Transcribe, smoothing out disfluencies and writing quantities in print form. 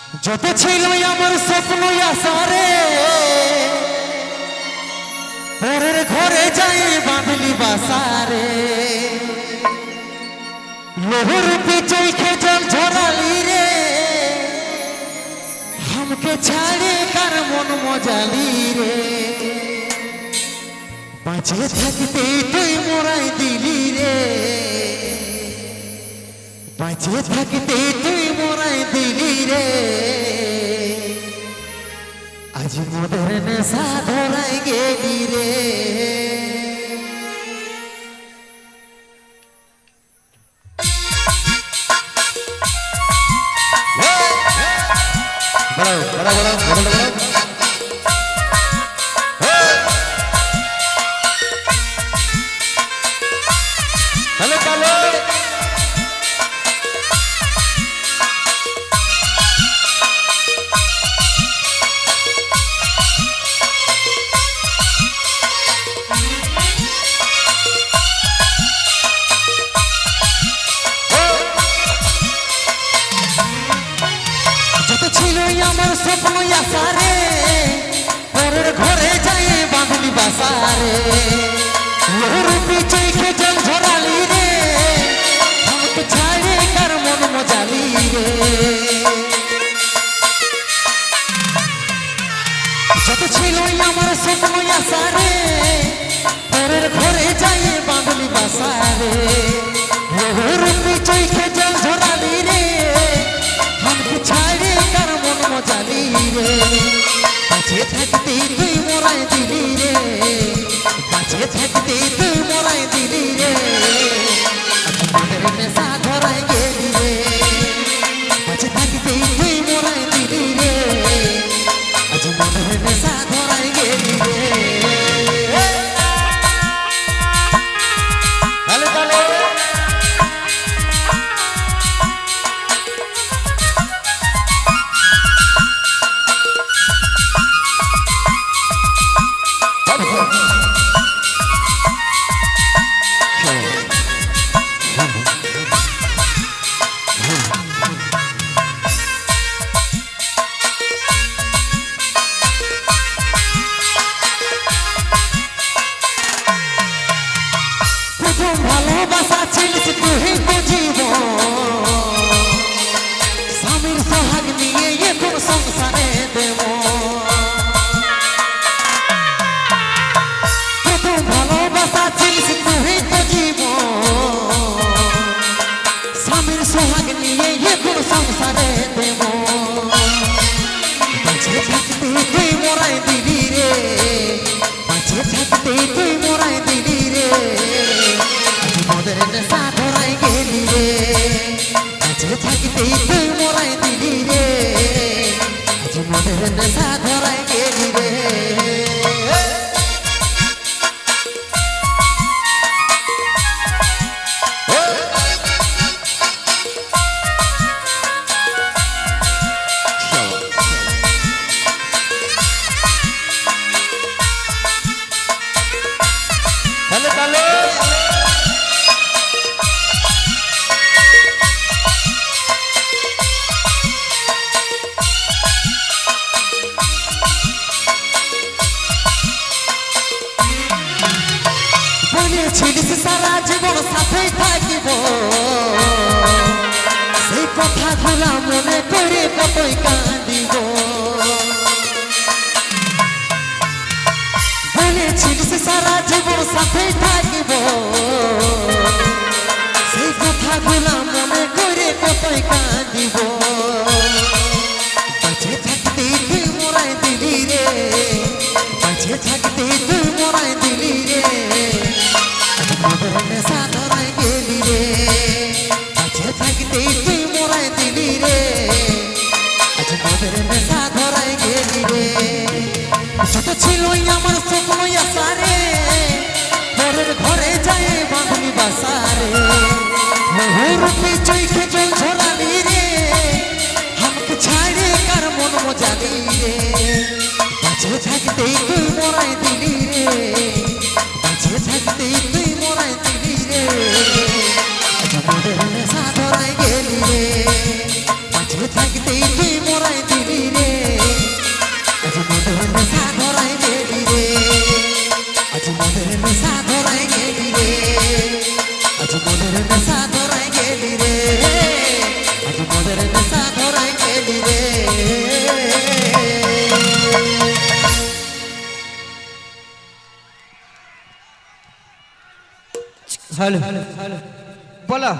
যত ছিল আমার স্বপ্ন আশারে পরের ঘরে যাই বাঁধলি বাসারে লোহর পিছই খেজল ঝরালি রে हमके ছাড়ে কার মন মজালি রে বাঁচে থাকতে তুই মোরাই দিলি রে বাঁচে থাকতে তুই মোরাই দিলি রে আজ মোদের নেশা ধরাই গেলি রে বড় বড় বড় বড় হ্যালো কালো আমার স্বপ্ন আশারে পরের ঘরে যাই বাঁধলি বাসারে লোহর পিছই খেজল ঝরালি রে আমাকে ছাড়ে কার মন মজালি রে যত ছিল আমার স্বপ্ন আশারে পরের ঘরে যাই বাঁধলি বাসারে লোহর পিছই খেজল ঝরালি রে আমাকে ছাড়ে কার মন মজালি রে বাঁচে থাকতে তুই মোরাই দিলি রে বাঁচে থাকতে তুই মোরাই দিলি রে আমাদের নেশা ধরাই গেলি রে বাঁচে থাকতে তুই মোরাই দিলি রে আজ আমাদের নেশা ধরাই গেলি রে তালে তালে ভালোবাসা ছিলিস তুই তো জীবন স্বামীর সোহাগ নিয়ে এখন সংসারে দেব প্রথম ভালোবাসা ছিলিস তুই তো জীবন স্বামীর সোহাগ নিয়ে এখন সংসারে দেব বাঁচে থাকতে তুই মোরাই দিলি রে বাঁচে থাকতে তুই মোরাই দিলি রে মোদের নেশা ধরাই গেলি রে বাঁচে থাকতে তুই মোরাই দিলি রে আজ মোদের নেশা ধরাই গেলি রে তালে তালে বলেছিলিস সারা জীবন সাথে থাকিব সেই কথাগুলা মনে করে কতই কাঁদিব বলেছিলিস সারা জীবন সাথে থাকিব সেই কথাগুলা মনে করে কতই কাঁদিব বাঁচে থাকতে তুই মোরাই দিলি রে বাঁচে থাকতে তুই মোরাই দিলি রে মোদের নেশা ধরাই গেলি রে বাঁচে থাকতে তুই মোরাই দিলি রে আজ মোদের নেশা ধরাই গেলি রে যত ছিল আমার স্বপ্ন আশারে পরের ঘরে যাই বাঁধলি বাসারে লোহর পিছই খেজল ঝরালি রে আমাকে ছাড়ে কার মন মজালি রে বাঁচে থাকতে তুই মোরাই দিলি রে বাঁচে থাকতে তুই মোরাই দিলি রে আজ মোদের নেশা ধরাই গেলি রে বাঁচে থাকতে তুই মোরাই হ্যালো বলো